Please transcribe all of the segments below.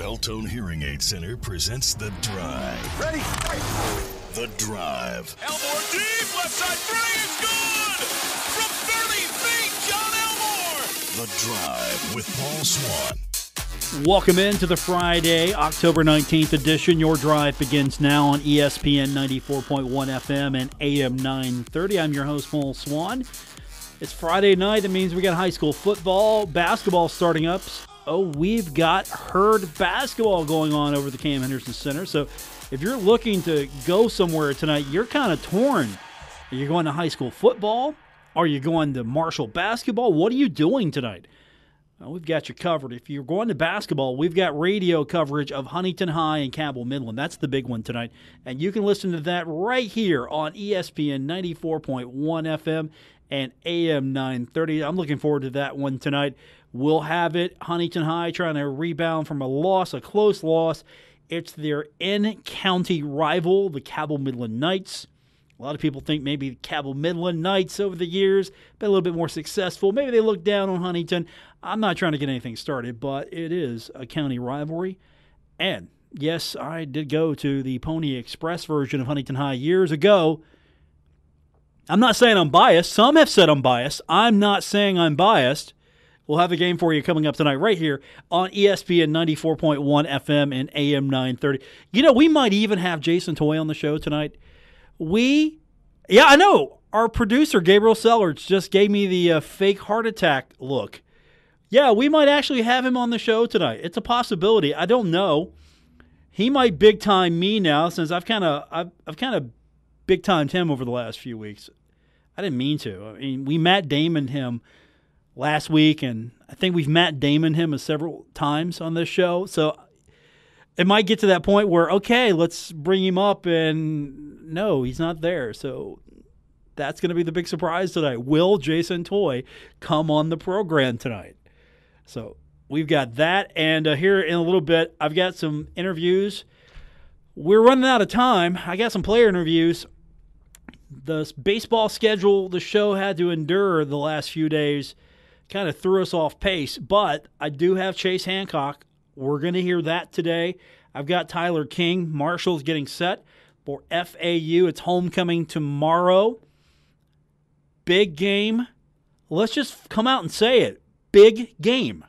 Beltone Hearing Aid Center presents The Drive. Ready? The Drive. Elmore deep, left side three is good! From 30 feet, John Elmore! The Drive with Paul Swann. Welcome into the Friday, October 19th edition. Your drive begins now on ESPN 94.1 FM and AM 930. I'm your host, Paul Swann. It's Friday night. That means we got high school football, basketball starting up. Oh, we've got Herd basketball going on over the Cam Henderson Center. So if you're looking to go somewhere tonight, you're kind of torn. Are you going to high school football? Are you going to Marshall basketball? What are you doing tonight? Well, we've got you covered. If you're going to basketball, we've got radio coverage of Huntington High and Cabell Midland. That's the big one tonight. And you can listen to that right here on ESPN 94.1 FM and AM 930. I'm looking forward to that one tonight. We'll have it. Huntington High trying to rebound from a loss, a close loss. It's their in-county rival, the Cabell Midland Knights. A lot of people think maybe the Cabell Midland Knights over the years been a little bit more successful. Maybe they look down on Huntington. I'm not trying to get anything started, but it is a county rivalry. And, yes, I did go to the Pony Express version of Huntington High years ago. I'm not saying I'm biased. Some have said I'm biased. I'm not saying I'm biased. We'll have a game for you coming up tonight right here on ESPN 94.1 FM and AM 930. You know, we might even have Jason Toy on the show tonight. Yeah, I know. Our producer, Gabriel Sellers, just gave me the fake heart attack look. Yeah, we might actually have him on the show tonight. It's a possibility. I don't know. He might big time me now since I've kind of big timed him over the last few weeks. I didn't mean to. I mean, we Matt Damoned him last week, and I think we've Matt Damoned him several times on this show. So it might get to that point where, okay, let's bring him up, and no, he's not there. So that's going to be the big surprise tonight. Will Jason Toy come on the program tonight? So we've got that, and here in a little bit, I've got some interviews. We're running out of time. I got some player interviews. The baseball schedule the show had to endure the last few days kind of threw us off pace, but I do have Chase Hancock. We're going to hear that today. I've got Tyler King. Marshall's getting set for FAU. It's homecoming tomorrow. Big game. Let's just come out and say it. Big game.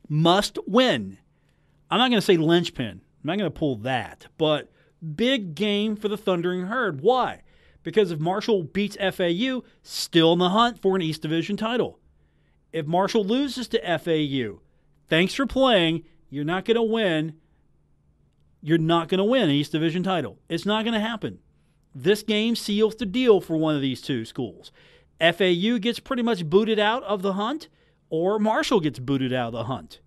Must win. I'm not going to say linchpin. I'm not going to pull that. But big game for the Thundering Herd. Why? Because if Marshall beats FAU, still in the hunt for an East Division title. If Marshall loses to FAU, thanks for playing, you're not going to win. You're not going to win an East Division title. It's not going to happen. This game seals the deal for one of these two schools. FAU gets pretty much booted out of the hunt, or Marshall gets booted out of the hunt.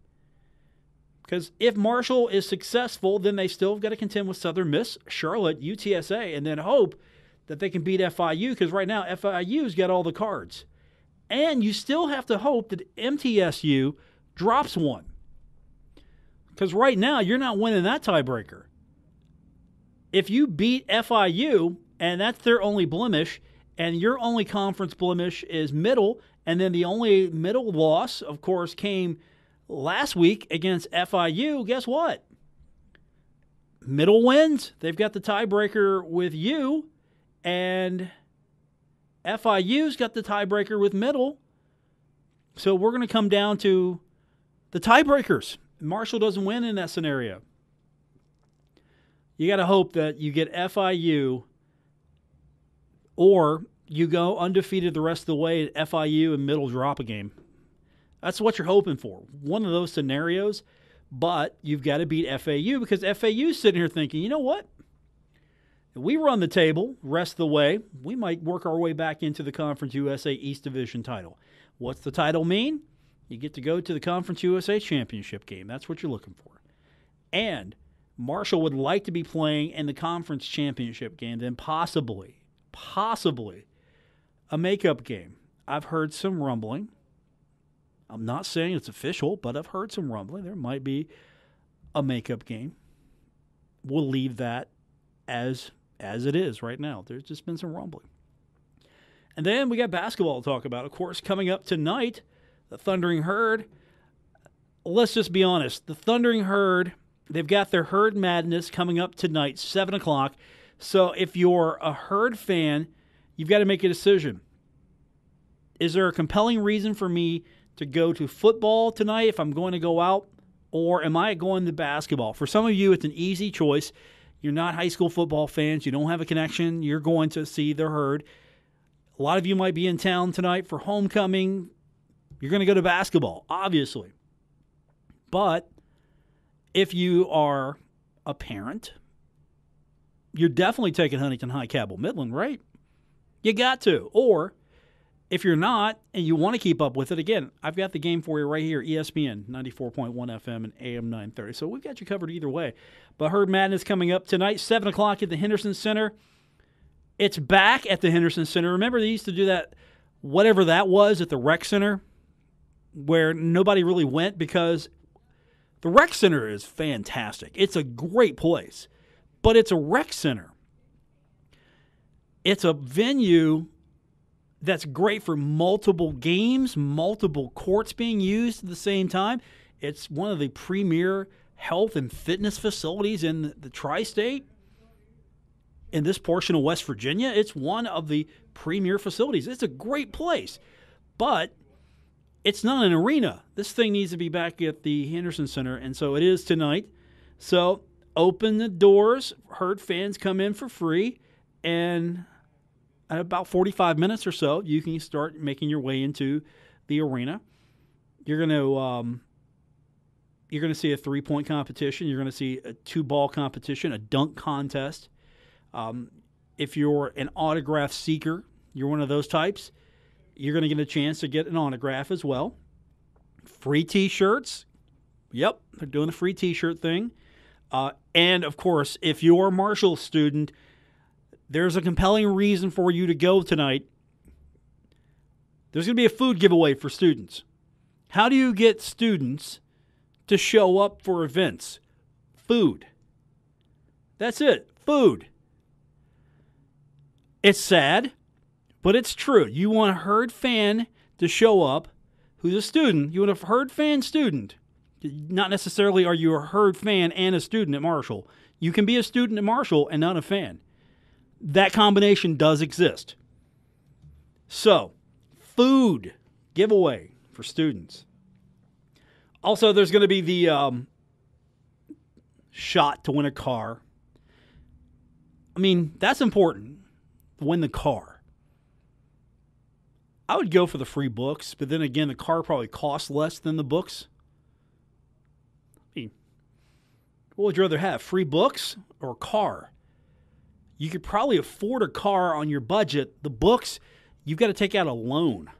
Because if Marshall is successful, then they still have got to contend with Southern Miss, Charlotte, UTSA, and then hope that they can beat FIU, because right now FIU's got all the cards. And you still have to hope that MTSU drops one. Because right now, you're not winning that tiebreaker. If you beat FIU, and that's their only blemish, and your only conference blemish is middle, and then the only middle loss, of course, came last week against FIU, guess what? Middle wins. They've got the tiebreaker with you, and FIU's got the tiebreaker with middle. So we're going to come down to the tiebreakers. Marshall doesn't win in that scenario. You got to hope that you get FIU, or you go undefeated the rest of the way at FIU and middle drop a game. That's what you're hoping for. One of those scenarios, but you've got to beat FAU, because FAU's sitting here thinking, you know what? If we run the table rest of the way, we might work our way back into the Conference USA East Division title. What's the title mean? You get to go to the Conference USA Championship game. That's what you're looking for. And Marshall would like to be playing in the Conference Championship game, then possibly a makeup game. I've heard some rumbling. I'm not saying it's official, but I've heard some rumbling. There might be a makeup game. We'll leave that as it is right now. There's just been some rumbling. And then we got basketball to talk about. Of course, coming up tonight, the Thundering Herd. Let's just be honest. The Thundering Herd They've got their Herd Madness coming up tonight, 7 o'clock. So if you're a Herd fan, you've got to make a decision. Is there a compelling reason for me to go to football tonight if I'm going to go out, or am I going to basketball? For some of you, it's an easy choice. You're not high school football fans. You don't have a connection. You're going to see the Herd. A lot of you might be in town tonight for homecoming. You're going to go to basketball, obviously. But if you are a parent, you're definitely taking Huntington High Cabell Midland, right? You got to. Or if you're not and you want to keep up with it, again, I've got the game for you right here, ESPN 94.1 FM and AM 930. So we've got you covered either way. But Herd Madness coming up tonight, 7 o'clock at the Henderson Center. It's back at the Henderson Center. Remember they used to do that, whatever that was, at the rec center, where nobody really went because the rec center is fantastic. It's a great place, but it's a rec center. It's a venue that's great for multiple games, multiple courts being used at the same time. It's one of the premier health and fitness facilities in the tri-state. In this portion of West Virginia, it's one of the premier facilities. It's a great place, but it's not an arena. This thing needs to be back at the Henderson Center, and so it is tonight. So open the doors. Herd fans come in for free, and at about 45 minutes or so, you can start making your way into the arena. You're going to see a 3-point competition. You're going to see a 2-ball competition, a dunk contest. If you're an autograph seeker, you're one of those types, you're going to get a chance to get an autograph as well. Free T-shirts. Yep, they're doing the free T-shirt thing. And, of course, if you're a Marshall student, there's a compelling reason for you to go tonight. There's going to be a food giveaway for students. How do you get students to show up for events? Food. That's it. Food. It's sad, but it's true. You want a Herd fan to show up who's a student. You want a Herd fan student. Not necessarily are you a Herd fan and a student at Marshall. You can be a student at Marshall and not a fan. That combination does exist. So, food giveaway for students. Also, there's going to be the shot to win a car. I mean, that's important. Win the car. I would go for the free books, but then again, the car probably costs less than the books. I mean, what would you rather have, free books or a car? You could probably afford a car on your budget. The books, you've got to take out a loan.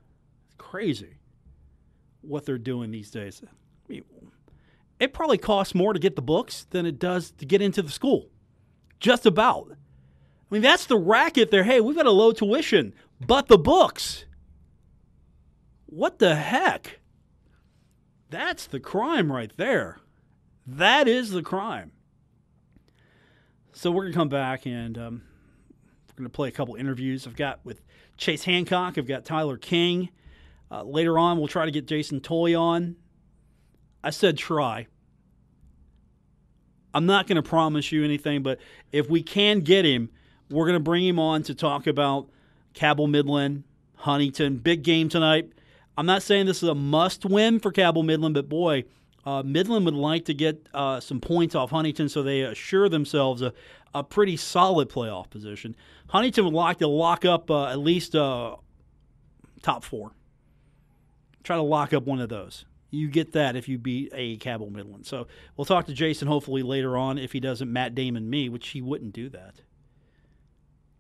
It's crazy what they're doing these days. I mean, it probably costs more to get the books than it does to get into the school. Just about. I mean, that's the racket there. Hey, we've got a low tuition, but the books. What the heck? That's the crime right there. That is the crime. So we're going to come back and we're going to play a couple interviews I've got with Chase Hancock. I've got Tyler King. Later on, we'll try to get Jason Toy on. I said try. I'm not going to promise you anything, but if we can get him, we're going to bring him on to talk about Cabell Midland, Huntington. Big game tonight. I'm not saying this is a must-win for Cabell Midland, but boy, Midland would like to get some points off Huntington so they assure themselves a pretty solid playoff position. Huntington would like to lock up at least top 4. Try to lock up one of those. You get that if you beat a Cabell Midland. So we'll talk to Jason hopefully later on if he doesn't Matt Damon me, which he wouldn't do that.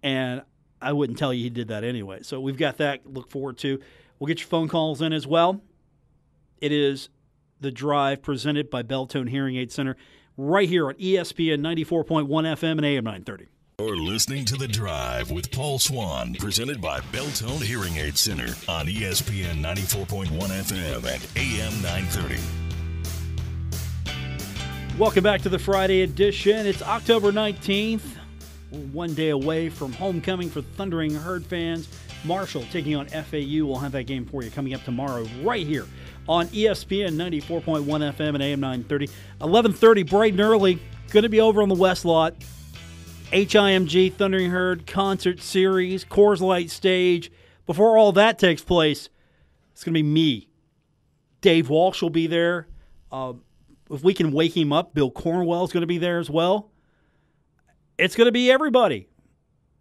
And I wouldn't tell you he did that anyway. So we've got that to look forward to. We'll get your phone calls in as well. It is The Drive presented by Beltone Hearing Aid Center right here on ESPN 94.1 FM and AM 930. You're listening to The Drive with Paul Swann, presented by Beltone Hearing Aid Center on ESPN 94.1 FM and AM 930. Welcome back to the Friday edition. It's October 19th. We're one day away from homecoming for Thundering Herd fans. Marshall taking on FAU. We'll have that game for you coming up tomorrow right here on ESPN 94.1 FM and AM 930. 11:30, bright and early. Going to be over on the West Lot. HIMG Thundering Herd Concert Series, Coors Light Stage. Before all that takes place, it's going to be me. Dave Walsh will be there. If we can wake him up, Bill Cornwell's going to be there as well. It's going to be everybody.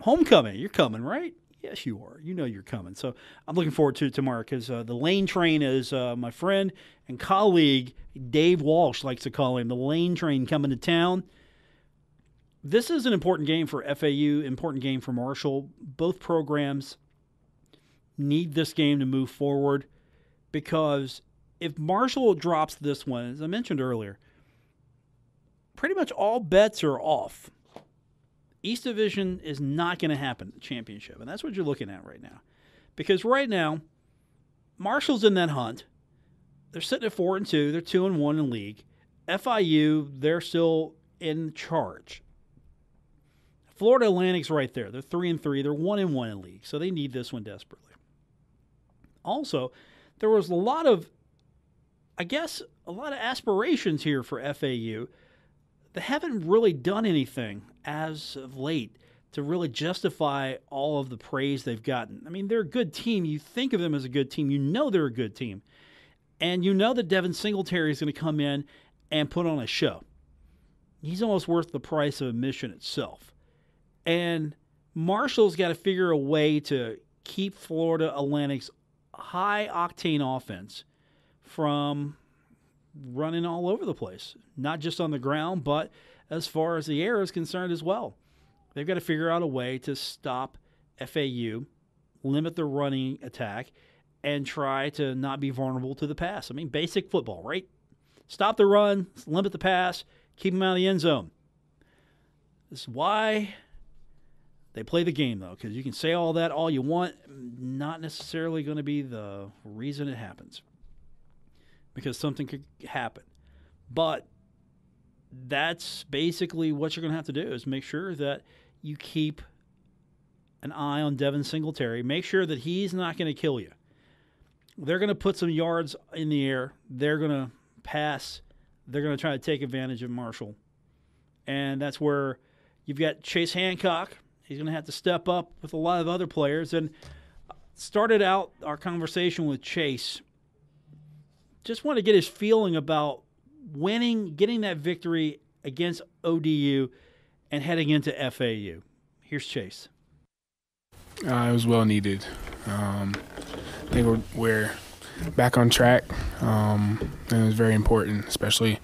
Homecoming. You're coming, right? Yes, you are. You know you're coming. So I'm looking forward to it tomorrow because the Lane Train is my friend and colleague, Dave Walsh likes to call him, the Lane Train coming to town. This is an important game for FAU, important game for Marshall. Both programs need this game to move forward because if Marshall drops this one, as I mentioned earlier, pretty much all bets are off. East Division is not going to happen, the championship, and that's what you're looking at right now. Because right now, Marshall's in that hunt. They're sitting at 4-2. They're 2-1 in league. FIU, they're still in charge. Florida Atlantic's right there. They're 3-3. They're 1-1 in league, so they need this one desperately. Also, there was a lot of aspirations here for FAU. They haven't really done anything as of late to really justify all of the praise they've gotten. I mean, they're a good team. You think of them as a good team. You know they're a good team. And you know that Devin Singletary is going to come in and put on a show. He's almost worth the price of admission itself. And Marshall's got to figure a way to keep Florida Atlantic's high-octane offense from running all over the place, not just on the ground, but as far as the air is concerned as well. They've got to figure out a way to stop FAU, limit the running attack, and try to not be vulnerable to the pass. I mean, basic football, right? Stop the run, limit the pass, keep them out of the end zone. This is why they play the game, though, because you can say all that all you want, not necessarily going to be the reason it happens. Because something could happen. But that's basically what you're going to have to do is make sure that you keep an eye on Devin Singletary. Make sure that he's not going to kill you. They're going to put some yards in the air. They're going to pass. They're going to try to take advantage of Marshall. And that's where you've got Chase Hancock. He's going to have to step up with a lot of other players. And started out our conversation with Chase. Just want to get his feeling about winning, getting that victory against ODU, and heading into FAU. Here's Chase. It was well needed. I think we're back on track, and it was very important, especially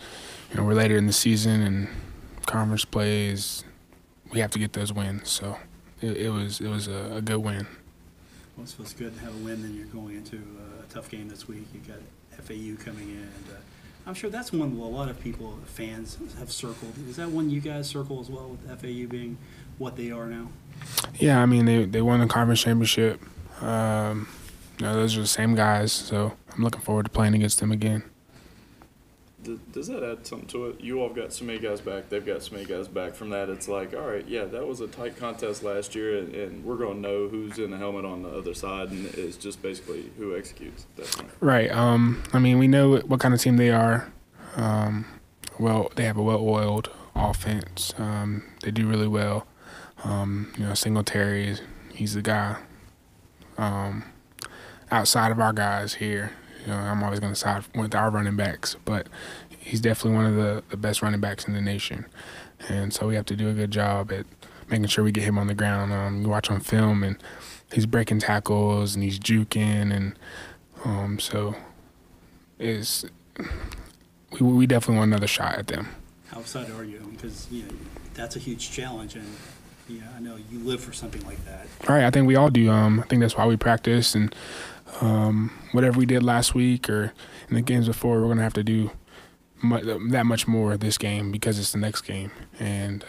we're later in the season and conference plays. We have to get those wins, so it was a good win. Well, it feels good to have a win, then you're going into a tough game this week. You've got FAU coming in, and I'm sure that's one a lot of people, fans, have circled. Is that one you guys circle as well, with FAU being what they are now? Yeah, I mean, they won the conference championship. Those are the same guys, so I'm looking forward to playing against them again. Does that add something to it? You all have got so many guys back. They've got so many guys back. From that, it's like, all right, yeah, that was a tight contest last year, and we're going to know who's in the helmet on the other side, and it's just basically who executes. Right. I mean, we know what kind of team they are. They have a well-oiled offense. They do really well. Singletary, he's the guy. Outside of our guys here, I'm always going to side with our running backs, but he's definitely one of the best running backs in the nation. And so we have to do a good job at making sure we get him on the ground. You watch on film, and he's breaking tackles, and he's juking, and so we definitely want another shot at them. How excited are you? Because that's a huge challenge, and I know you live for something like that. All right, I think we all do. I think that's why we practice, and whatever we did last week or in the games before, we're going to have to do that much more this game because it's the next game. And,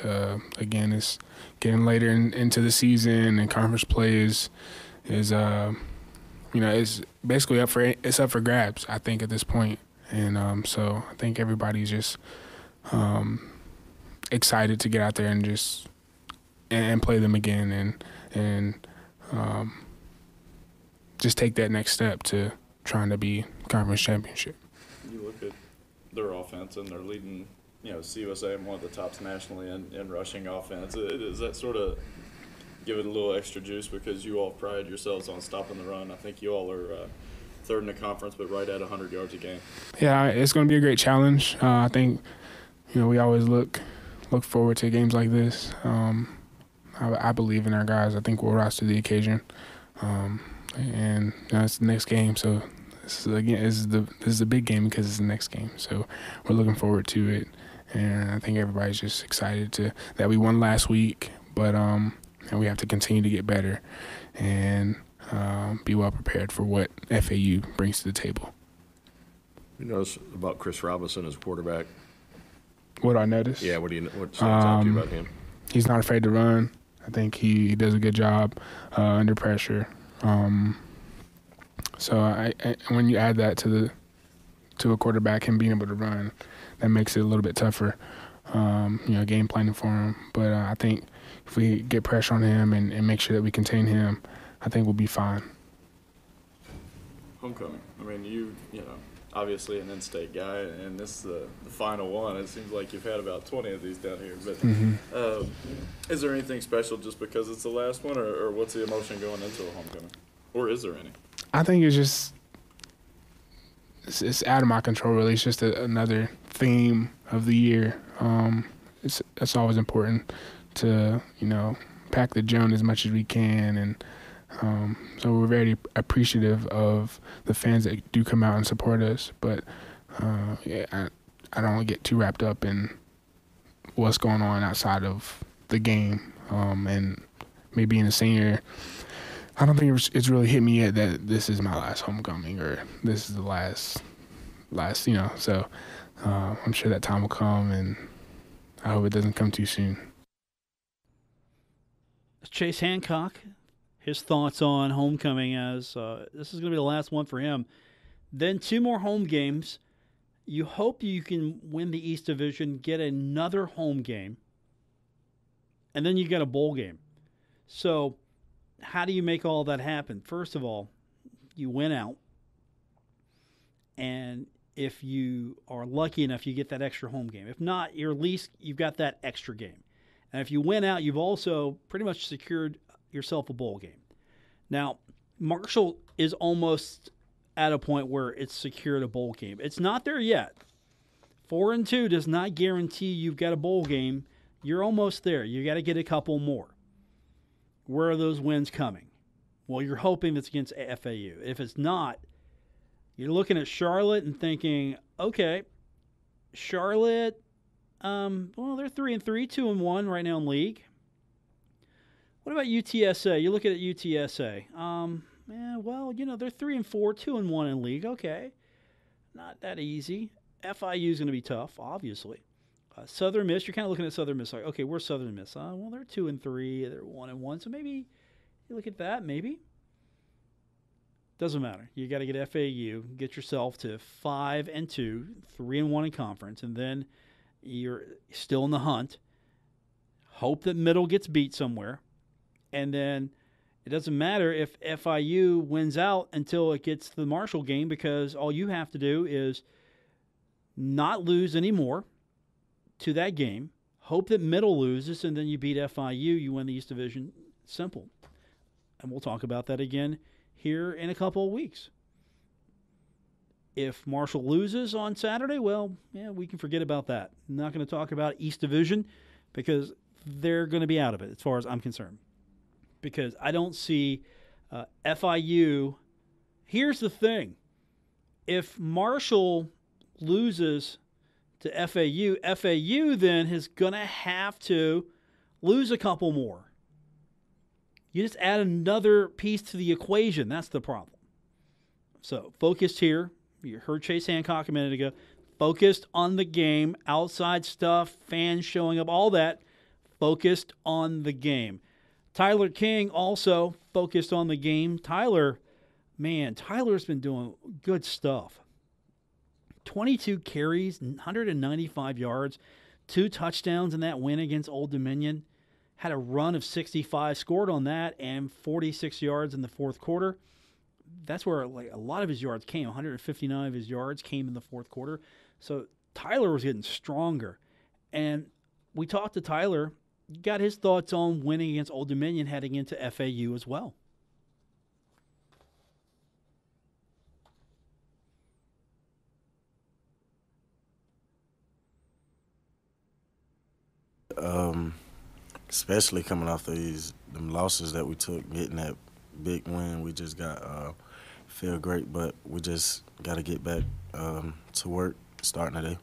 again, it's getting later into the season, and conference play is it's basically up for grabs, I think, at this point. And so I think everybody's just excited to get out there and just and play them again and just take that next step to trying to be conference championship. You look at their offense, and they're leading, CUSA and one of the tops nationally in rushing offense. Does that sort of give it a little extra juice because you all pride yourselves on stopping the run? I think you all are third in the conference, but right at 100 yards a game. Yeah, it's going to be a great challenge. I think, we always look forward to games like this. I believe in our guys. I think we'll rise to the occasion. And it's the next game, so this is a big game because it's the next game. So we're looking forward to it, and I think everybody's just excited that we won last week, but and we have to continue to get better and be well prepared for what FAU brings to the table. You notice about Chris Robinson as quarterback? What I noticed? Yeah, what stands out to you about him? He's not afraid to run. I think he does a good job under pressure. So I when you add that to a quarterback, him being able to run, that makes it a little bit tougher, game planning for him. But I think if we get pressure on him and make sure that we contain him, I think we'll be fine. Homecoming. I mean, you obviously an in-state guy, and this is the final one. It seems like you've had about 20 of these down here. But is there anything special just because it's the last one, or what's the emotion going into a homecoming? Or is there any? I think it's out of my control, really. It's just another theme of the year. It's always important to, pack the joint as much as we can, and so we're very appreciative of the fans that do come out and support us. But I don't get too wrapped up in what's going on outside of the game. And me being a senior, I don't think it's really hit me yet that this is my last homecoming or this is the last. So I'm sure that time will come, and I hope it doesn't come too soon. Chase Hancock, his thoughts on homecoming as this is going to be the last one for him. Then 2 more home games. You hope you can win the East Division, get another home game, and then you get a bowl game. So how do you make all that happen? First of all, you win out, and if you are lucky enough, you get that extra home game. If not, you're at least you've got that extra game. And if you win out, you've also pretty much secured yourself a bowl game. Now, Marshall is almost at a point where it's secured a bowl game. It's not there yet. 4-2 does not guarantee you've got a bowl game. You're almost there. You got to get a couple more. Where are those wins coming? Well, you're hoping it's against FAU. If it's not, you're looking at Charlotte and thinking, okay, Charlotte, they're 3-3, 2-1 right now in league. What about UTSA? You look at UTSA. They're 3-4, 2-1 in league. Okay, not that easy. FIU is going to be tough, obviously. Southern Miss, you're kind of looking at Southern Miss like, okay, where's Southern Miss? They're 2-3, they're 1-1, so maybe you look at that. Maybe doesn't matter. You got to get FAU, get yourself to 5-2, 3-1 in conference, and then you're still in the hunt. Hope that Middle gets beat somewhere. And then it doesn't matter if FIU wins out until it gets to the Marshall game, because all you have to do is not lose anymore to that game. Hope that Middle loses, and then you beat FIU. You win the East Division. Simple. And we'll talk about that again here in a couple of weeks. If Marshall loses on Saturday, we can forget about that. I'm not going to talk about East Division because they're going to be out of it as far as I'm concerned. Because I don't see FIU. Here's the thing. If Marshall loses to FAU then is going to have to lose a couple more. You just add another piece to the equation. That's the problem. So focused here. You heard Chase Hancock a minute ago. Focused on the game, outside stuff, fans showing up, all that. Focused on the game. Tyler King also focused on the game. Tyler's been doing good stuff. 22 carries, 195 yards, 2 touchdowns in that win against Old Dominion. Had a run of 65, scored on that, and 46 yards in the fourth quarter. that's where like a lot of his yards came. 159 of his yards came in the fourth quarter. So Tyler was getting stronger. And we talked to Tyler, got his thoughts on winning against Old Dominion heading into FAU as well. Especially coming off them losses that we took, getting that big win, we just got feel great, but we just got to get back to work starting today.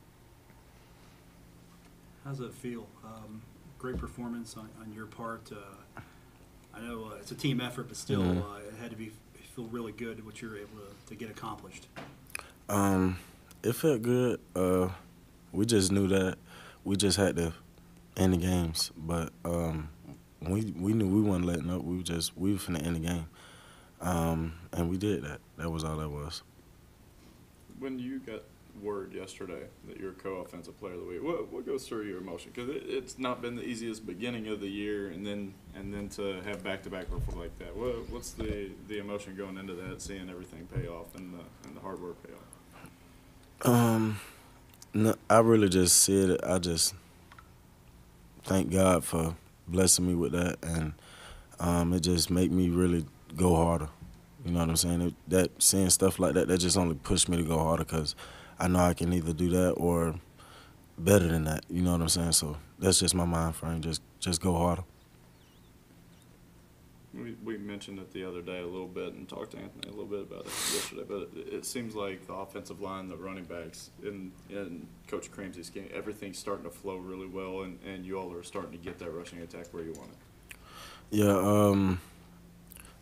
How does it feel? Great performance on your part. I know it's a team effort, but still, it had to feel really good what you were able to get accomplished. It felt good. We just knew that we just had to end the games, but we knew we weren't letting up. We were finna end the game, and we did that. That was all that was. When you got word yesterday that you're co-offensive player of the week, what goes through your emotion? Because it's not been the easiest beginning of the year, and then to have back-to-back performance like that. What's the emotion going into that, seeing everything pay off and the hard work pay off? No, I really just said it. I just thank God for blessing me with that, and it just made me really go harder. You know what I'm saying? Seeing stuff like that just only pushed me to go harder because I know I can either do that or better than that. You know what I'm saying? So that's just my mind frame. Just go harder. We mentioned it the other day a little bit and talked to Anthony a little bit about it yesterday, but it seems like the offensive line, the running backs, in Coach Cramsey's game, everything's starting to flow really well, and you all are starting to get that rushing attack where you want it. Yeah,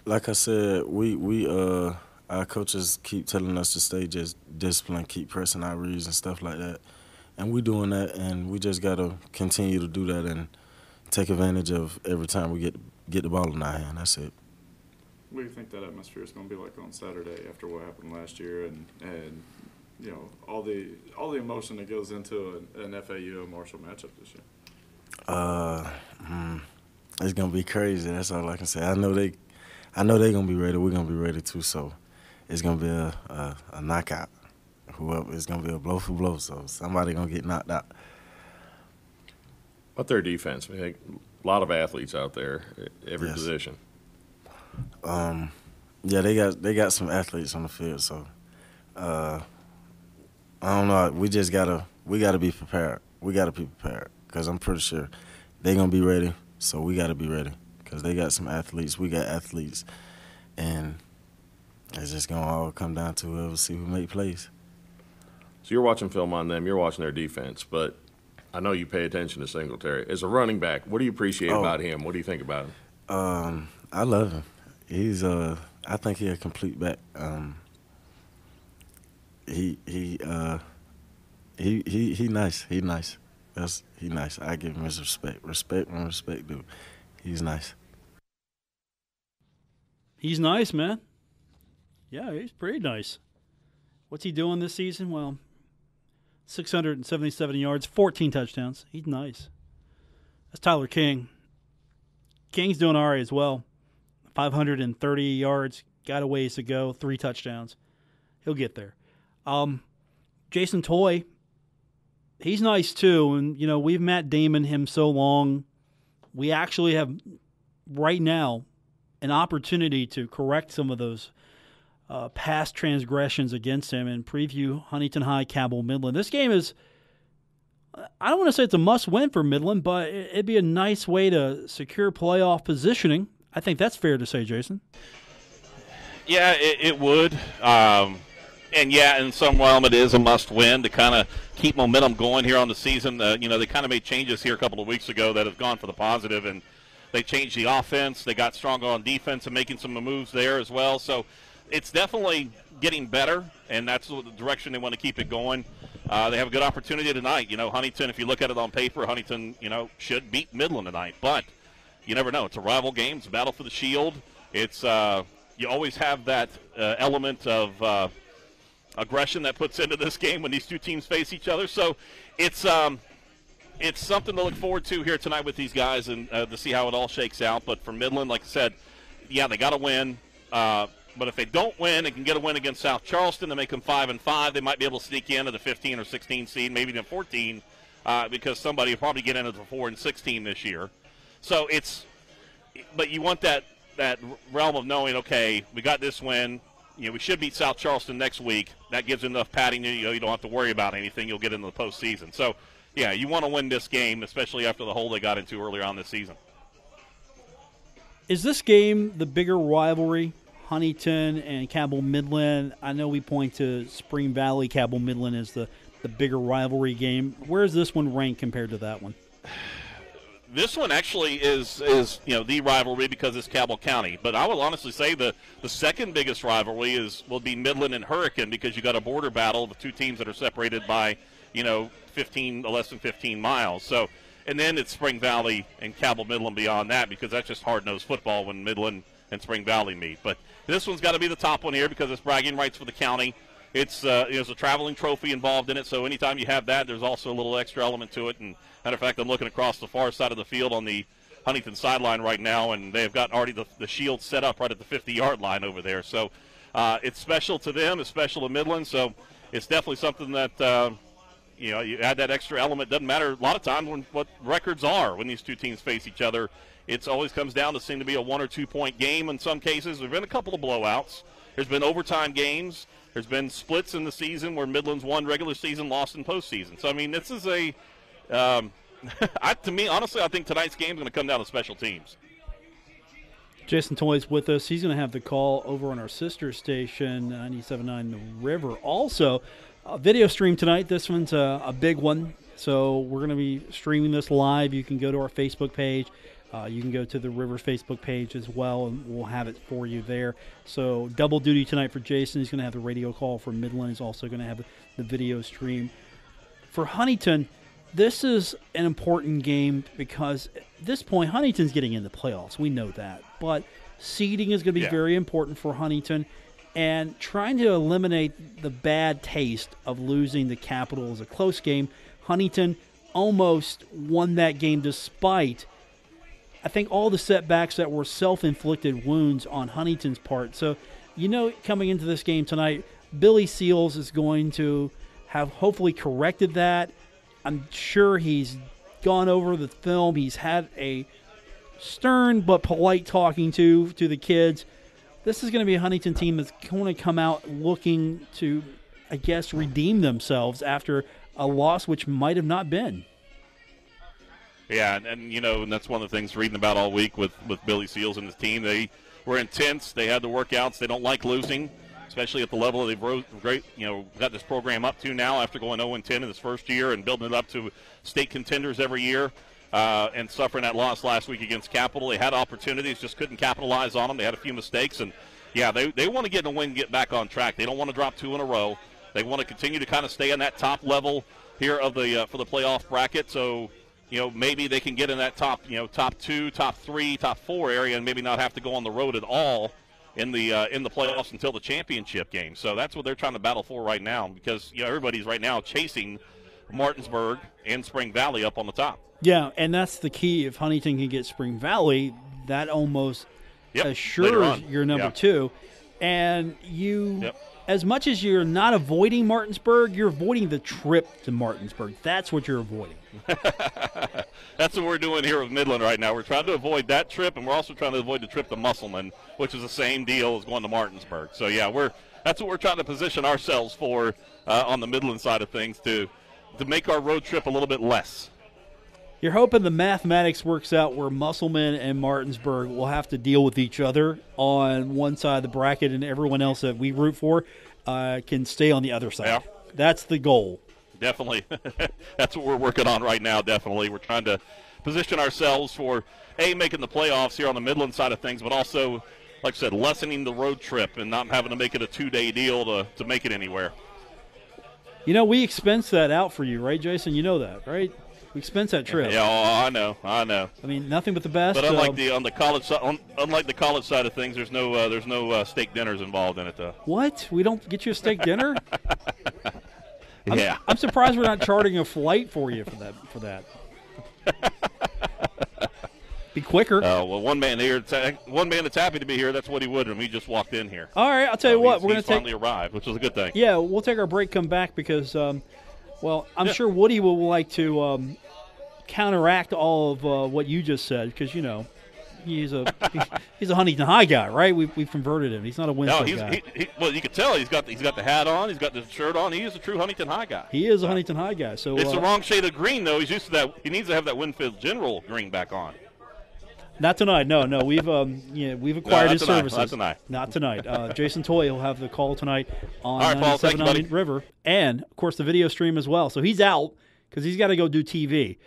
like I said, our coaches keep telling us to stay just disciplined, keep pressing our reads and stuff like that, and we're doing that, and we just got to continue to do that and take advantage of every time we get the ball in our hand. That's it. What do you think that atmosphere is going to be like on Saturday after what happened last year, and you know all the emotion that goes into an FAU and Marshall matchup this year? It's gonna be crazy. That's all I can say. I know they're gonna be ready. We're gonna be ready too. So it's gonna be a knockout. Whoever, it's gonna be a blow for blow. So somebody gonna get knocked out. But their defense, a lot of athletes out there, every position. Yeah, they got some athletes on the field. So I don't know. We gotta be prepared. We gotta be prepared because I'm pretty sure they're gonna be ready. So we gotta be ready because they got some athletes. We got athletes, and it's just gonna all come down to whoever see who make plays. So you're watching film on them. You're watching their defense, but I know you pay attention to Singletary. As a running back, what do you appreciate about him? What do you think about him? I love him. He's I think he's a complete back. He nice. He nice. He nice. I give him his respect. Respect when respect due. He's nice. He's nice, man. Yeah, he's pretty nice. What's he doing this season? Well, 677 yards, 14 touchdowns. He's nice. That's Tyler King. King's doing all right as well. 530 yards, got a ways to go, 3 touchdowns. He'll get there. Jason Toy, he's nice too. And, you know, we've Matt Damon him so long. We actually have, right now, an opportunity to correct some of those past transgressions against him and preview Huntington High, Cabell Midland. This game is, I don't want to say it's a must-win for Midland, but it'd be a nice way to secure playoff positioning. I think that's fair to say, Jason. Yeah, it would. And, yeah, in some realm it is a must-win to kind of keep momentum going here on the season. You know, they kind of made changes here a couple of weeks ago that have gone for the positive, and they changed the offense. They got stronger on defense and making some moves there as well. So it's definitely getting better, and that's the direction they want to keep it going. They have a good opportunity tonight. You know, Huntington, if you look at it on paper, Huntington, you know, should beat Midland tonight. But you never know. It's a rival game. It's a battle for the shield. It's you always have that element of aggression that puts into this game when these two teams face each other. So it's something to look forward to here tonight with these guys and to see how it all shakes out. But for Midland, like I said, yeah, they got to win. But if they don't win and can get a win against South Charleston to make them 5-5, they might be able to sneak into the 15 or 16 seed, maybe even 14, because somebody will probably get into the 4 and 16 this year. So but you want that realm of knowing, okay, we got this win. We should beat South Charleston next week. That gives enough padding. You don't have to worry about anything. You'll get into the postseason. So, yeah, you want to win this game, especially after the hole they got into earlier on this season. Is this game the bigger rivalry, Huntington and Cabell Midland? I know we point to Spring Valley, Cabell Midland as the bigger rivalry game. Where does this one rank compared to that one? This one actually is the rivalry because it's Cabell County. But I will honestly say the second biggest rivalry will be Midland and Hurricane, because you got a border battle of the two teams that are separated by less than 15 miles. So, and then it's Spring Valley and Cabell Midland beyond that, because that's just hard-nosed football when Midland and Spring Valley meet. But this one's got to be the top one here because it's bragging rights for the county. There's a traveling trophy involved in it, so anytime you have that, there's also a little extra element to it. And matter of fact, I'm looking across the far side of the field on the Huntington sideline right now, and they've got already the shield set up right at the 50-yard line over there. So it's special to them, it's special to Midland. So it's definitely something that you add that extra element. Doesn't matter a lot of times what records are when these two teams face each other. It always comes down to seem to be a 1 or 2 point game in some cases. There've been a couple of blowouts. There's been overtime games. There's been splits in the season where Midland's won regular season, lost in postseason. So, I mean, this is to me, honestly, I think tonight's game is going to come down to special teams. Jason Toy's with us. He's going to have the call over on our sister station, 97.9 The River. Also, a video stream tonight. This one's a big one. So we're going to be streaming this live. You can go to our Facebook page. You can go to the River's Facebook page as well, and we'll have it for you there. So double duty tonight for Jason. He's going to have the radio call for Midland. He's also going to have the video stream. For Huntington, this is an important game because at this point, Huntington's getting in the playoffs. We know that. But seeding is going to be very important for Huntington, and trying to eliminate the bad taste of losing the Capital as a close game. Huntington almost won that game despite, I think, all the setbacks that were self-inflicted wounds on Huntington's part. So, coming into this game tonight, Billy Seals is going to have hopefully corrected that. I'm sure he's gone over the film. He's had a stern but polite talking to the kids. This is going to be a Huntington team that's going to come out looking to, I guess, redeem themselves after a loss which might have not been. Yeah, and that's one of the things reading about all week with Billy Seals and his team. They were intense. They had the workouts. They don't like losing, especially at the level they've got this program up to now after going 0-10 in this first year and building it up to state contenders every year, and suffering that loss last week against Capital. They had opportunities, just couldn't capitalize on them. They had a few mistakes, and they want to get in a win, get back on track. They don't want to drop 2 in a row. They want to continue to kind of stay on that top level here of the for the playoff bracket. So, maybe they can get in that top 2, top 3, top 4 area, and maybe not have to go on the road at all in the playoffs until the championship game. So that's what they're trying to battle for right now, because everybody's right now chasing Martinsburg and Spring Valley up on the top. Yeah, and that's the key. If Huntington can get Spring Valley, that almost assures your number 2. And as much as you're not avoiding Martinsburg, you're avoiding the trip to Martinsburg. That's what you're avoiding. That's what we're doing here with Midland right now. We're trying to avoid that trip, and we're also trying to avoid the trip to Musselman, which is the same deal as going to Martinsburg. So, that's what we're trying to position ourselves for on the Midland side of things, to make our road trip a little bit less. You're hoping the mathematics works out where Musselman and Martinsburg will have to deal with each other on one side of the bracket, and everyone else that we root for can stay on the other side. Yeah. That's the goal. Definitely. That's what we're working on right now, definitely. We're trying to position ourselves for, making the playoffs here on the Midland side of things, but also, like I said, lessening the road trip and not having to make it a 2-day deal to make it anywhere. We expense that out for you, right, Jason? You know that, right? We expense that trip. Yeah, I know. I mean, nothing but the best. But unlike the college side of things, there's no steak dinners involved in it, though. What? We don't get you a steak dinner? Yeah. I'm surprised we're not charting a flight for you for that. Be quicker. Well, one man that's happy to be here. That's Woody Woodrum. He just walked in here. All right, I'll tell you what. We're going to finally arrived, which was a good thing. Yeah, we'll take our break, come back because, I'm sure Woody will like to counteract all of what you just said because he's a Huntington High guy, right? We've converted him. He's not a Winslow guy. Well, you can tell he's got the hat on. He's got the shirt on. He is a true Huntington High guy. He is a Huntington High guy. So it's the wrong shade of green though. He's used to that. He needs to have that Winfield General green back on. Not tonight. No. We've acquired his services. Not tonight. Not tonight. Jason Toy will have the call tonight on 97.9 River, and of course the video stream as well. So he's out because he's got to go do TV.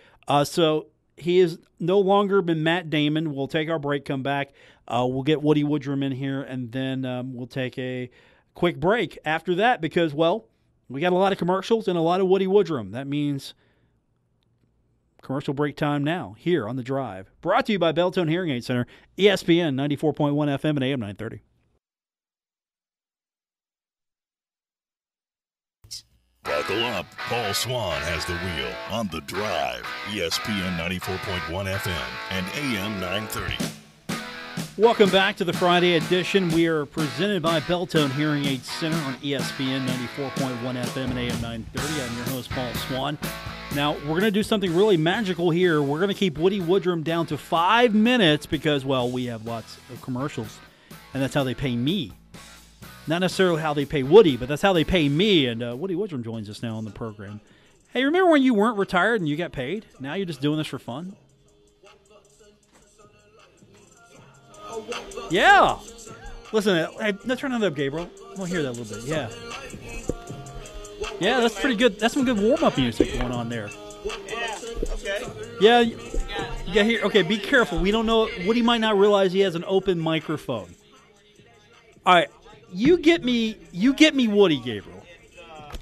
So he has no longer been Matt Damon. We'll take our break, come back. We'll get Woody Woodrum in here, and then we'll take a quick break after that because, we got a lot of commercials and a lot of Woody Woodrum. That means commercial break time now here on The Drive. Brought to you by Beltone Hearing Aid Center, ESPN 94.1 FM and AM 930. Buckle up. Paul Swann has the wheel on The Drive, ESPN 94.1 FM and AM 930. Welcome back to the Friday edition. We are presented by Beltone Hearing Aid Center on ESPN 94.1 FM and AM 930. I'm your host, Paul Swann. Now, we're going to do something really magical here. We're going to keep Woody Woodrum down to 5 minutes because, we have lots of commercials, and that's how they pay me. Not necessarily how they pay Woody, but that's how they pay me. And Woody Woodrum joins us now on the program. Hey, remember when you weren't retired and you got paid? Now you're just doing this for fun? Yeah. Listen, hey, let's turn that up, Gabriel. I want to hear that a little bit. Yeah. Yeah, that's pretty good. That's some good warm-up music going on there. Yeah, okay. Yeah, you got here. Okay, be careful. We don't know. Woody might not realize he has an open microphone. All right. You get me, Woody, Gabriel.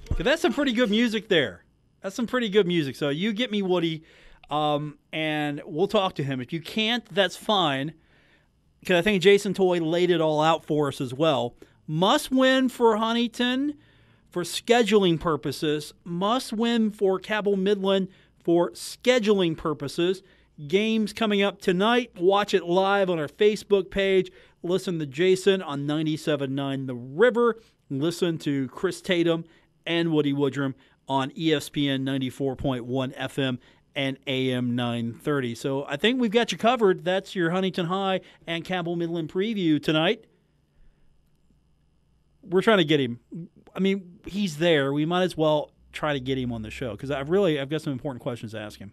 Because that's some pretty good music there. That's some pretty good music. So you get me, Woody, and we'll talk to him. If you can't, that's fine. Because I think Jason Toy laid it all out for us as well. Must win for Huntington for scheduling purposes. Must win for Cabell Midland for scheduling purposes. Games coming up tonight. Watch it live on our Facebook page. Listen to Jason on 97.9 The River. Listen to Chris Tatum and Woody Woodrum on ESPN 94.1 FM and AM 930. So I think we've got you covered. That's your Huntington High and Cabell Midland preview tonight. We're trying to get him. I mean, he's there. We might as well try to get him on the show because I've got some important questions to ask him.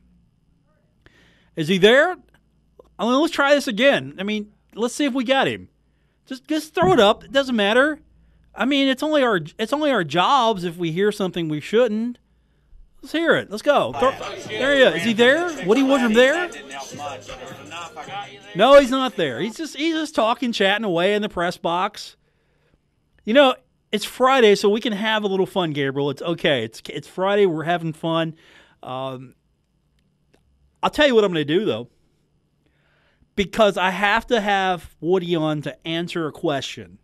Is he there? Let's try this again. I mean, let's see if we got him. Just throw it up. It doesn't matter. I mean, it's only our jobs if we hear something we shouldn't. Let's hear it. Let's go. There he is. Is he there? Woody Woodrum there? No, he's not there. He's just talking, chatting away in the press box. It's Friday, so we can have a little fun, Gabriel. It's okay. It's Friday. We're having fun. I'll tell you what I'm going to do, though. Because I have to have Woody on to answer a question.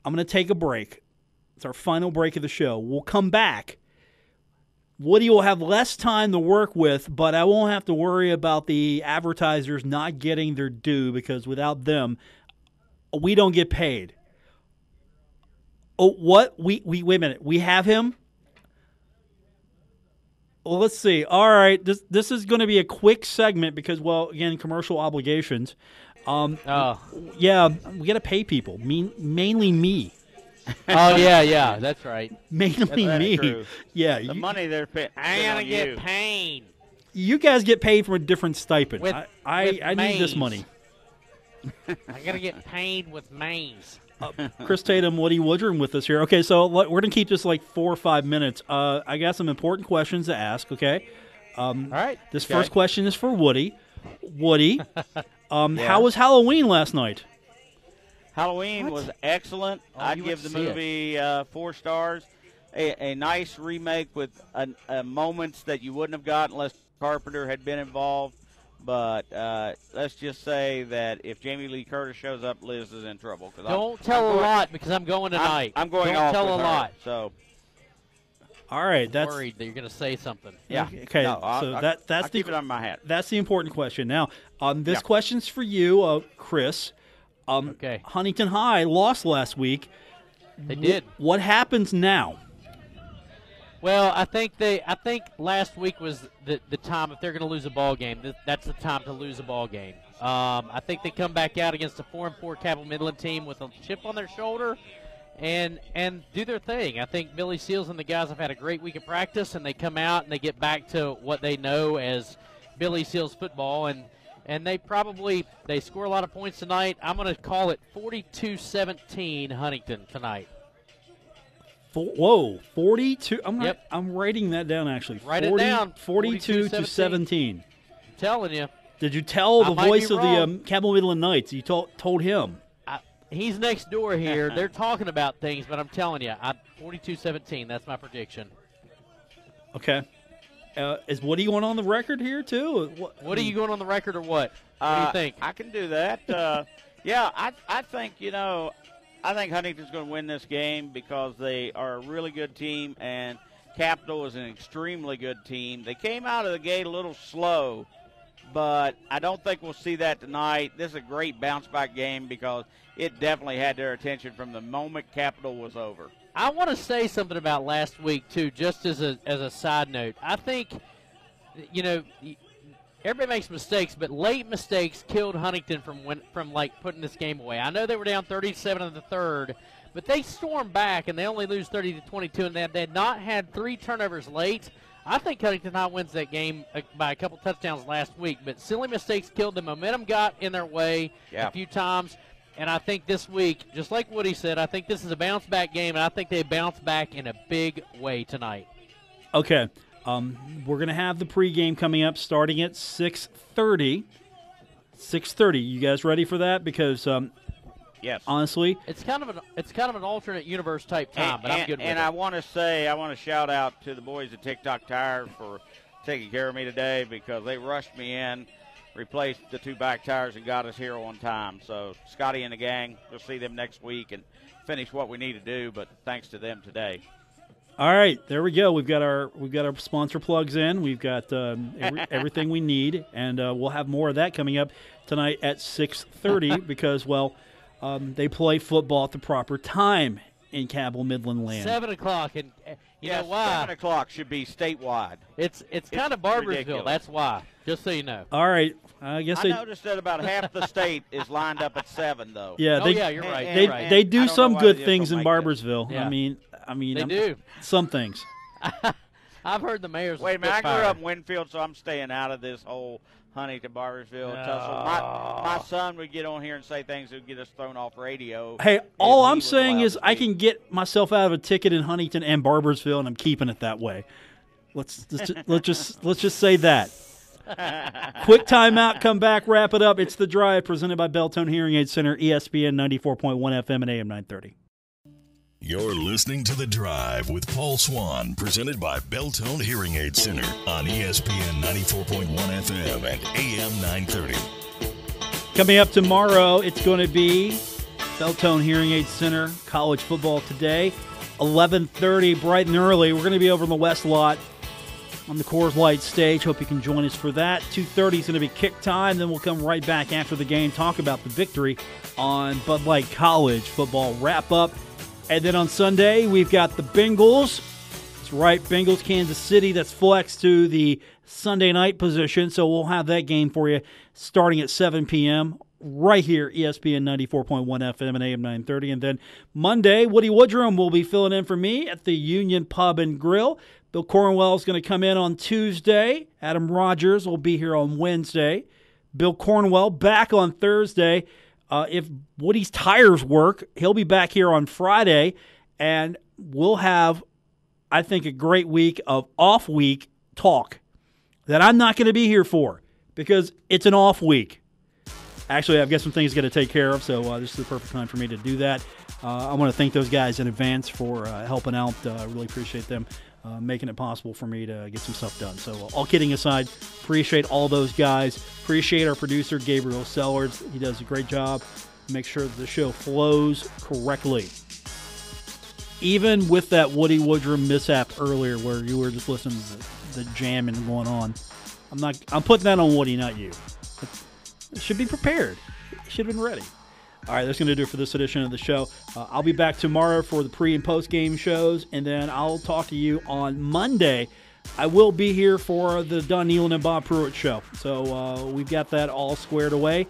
I'm going to take a break. It's our final break of the show. We'll come back. Woody will have less time to work with, but I won't have to worry about the advertisers not getting their due because without them, we don't get paid. Oh, what? We wait a minute. We have him? Well, let's see. All right, this is going to be a quick segment because, again, commercial obligations. Yeah, we got to pay people. Mainly me. Oh yeah, that's right. Mainly that's me. True. Yeah, the money they're paying. I gotta get paid. You guys get paid from a different stipend. With I need this money. I gotta get paid with maize. Chris Tatum, Woody Woodrum with us here. Okay, so we're going to keep this like 4 or 5 minutes. I got some important questions to ask, okay? All right. This first question is for Woody. Woody, how was Halloween last night? Halloween was excellent. I'd give the movie 4 stars. A nice remake with moments that you wouldn't have got unless Carpenter had been involved. But let's just say that if Jamie Lee Curtis shows up, Liz is in trouble. Don't tell a lot because I'm going tonight. I'm going Don't off tell with a her, lot. So All right, I'm worried that you're going to say something. Yeah. Okay, No, that's I'll the keep it on my hat. That's the important question. Now, this question's for you, Chris. Okay. Huntington High lost last week. They did. What happens now? Well, I think last week was the time, if they're going to lose a ball game, that's the time to lose a ball game. I think they come back out against a 4-4 Cabell Midland team with a chip on their shoulder and do their thing. I think Billy Seals and the guys have had a great week of practice, and they come out and they get back to what they know as Billy Seals football, and they score a lot of points tonight. I'm going to call it 42-17 Huntington tonight. 42. Yep. I'm writing that down, actually. Write it down. 42-17. I'm telling you. Did you tell the might voice be of wrong. the Cabell Midland Knights? You told him. He's next door here. They're talking about things, but I'm telling you, 42-17. That's my prediction. Okay. Is Woody going on the record here, too? What are you going on the record or what? What do you think? I can do that. I think, I think Huntington's going to win this game because they are a really good team, and Capital is an extremely good team. They came out of the gate a little slow, but I don't think we'll see that tonight. This is a great bounce-back game because it definitely had their attention from the moment Capital was over. I want to say something about last week, too, just as a side note. I think, everybody makes mistakes, but late mistakes killed Huntington from putting this game away. I know they were down 37 in the third, but they stormed back, and they only lose 30-22, and they had not had 3 turnovers late. I think Huntington High wins that game by a couple touchdowns last week, but silly mistakes killed them. Momentum got in their way a few times, and I think this week, just like Woody said, I think this is a bounce-back game, and I think they bounce back in a big way tonight. Okay. We're going to have the pregame coming up starting at 6:30. 6:30. You guys ready for that? Because yes, honestly, it's kind of an alternate universe type time, but I'm good with it. And I want to shout out to the boys at TikTok Tires for taking care of me today because they rushed me in, replaced the 2 back tires, and got us here on time. So Scotty and the gang, we'll see them next week and finish what we need to do. But thanks to them today. All right, there we go. We've got our sponsor plugs in. We've got everything we need, and we'll have more of that coming up tonight at 6:30 because they play football at the proper time in Cabell Midland land. 7 o'clock, and you know why? 7 o'clock should be statewide. It's kind of Barbersville. Ridiculous. That's why. Just so you know. All right, I guess I noticed that about half the state is lined up at 7 though. Yeah, you're right. They do some good they things just in don't make Barbersville. Yeah. I mean, They do. some things. I've heard the mayor's. Wait a minute, I grew up in Winfield, so I'm staying out of this whole Huntington Barbersville tussle. My son would get on here and say things that would get us thrown off radio. Hey, all I'm saying is I can get myself out of a ticket in Huntington and Barbersville, and I'm keeping it that way. Let's just say that. Quick timeout, come back, wrap it up. It's The Drive, presented by Beltone Hearing Aid Center, ESPN 94.1 FM and AM 930. You're listening to The Drive with Paul Swann, presented by Beltone Hearing Aid Center on ESPN 94.1 FM and AM 930. Coming up tomorrow, it's going to be Beltone Hearing Aid Center, college football today, 11:30, bright and early. We're going to be over in the West Lot on the Coors Light stage. Hope you can join us for that. 2:30 is going to be kick time. Then we'll come right back after the game, talk about the victory on Bud Light College football wrap-up. And then on Sunday, we've got the Bengals. That's right, Bengals, Kansas City. That's flex to the Sunday night position. So we'll have that game for you starting at 7 p.m. right here, ESPN 94.1 FM and AM 930. And then Monday, Woody Woodrum will be filling in for me at the Union Pub and Grill. Bill Cornwell is going to come in on Tuesday. Adam Rogers will be here on Wednesday. Bill Cornwell back on Thursday. If Woody's tires work, he'll be back here on Friday, and we'll have, I think, a great week of off-week talk that I'm not going to be here for because it's an off week. Actually, I've got some things got to take care of, so this is the perfect time for me to do that. I want to thank those guys in advance for helping out. I really appreciate them making it possible for me to get some stuff done. So all kidding aside, appreciate all those guys. Appreciate our producer, Gabriel Sellers. He does a great job. Make sure that the show flows correctly. even with that Woody Woodrum mishap earlier, where you were just listening to the jamming going on, I'm putting that on Woody, not you. It should be prepared. Should have been ready. All right, that's going to do it for this edition of the show. I'll be back tomorrow for the pre- and post-game shows, and then I'll talk to you on Monday. I will be here for the Don Nealon and Bob Pruitt show. So we've got that all squared away.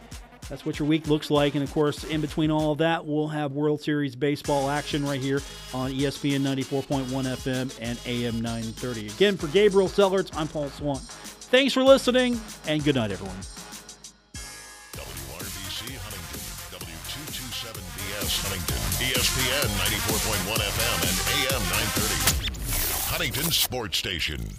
That's what your week looks like. And, of course, in between all of that, we'll have World Series baseball action right here on ESPN 94.1 FM and AM 930. Again, for Gabriel Sellards, I'm Paul Swann. Thanks for listening, and good night, everyone. WRBC Huntington, W227BS Huntington, ESPN 94.1 FM and AM 930. Huntington Sports Station.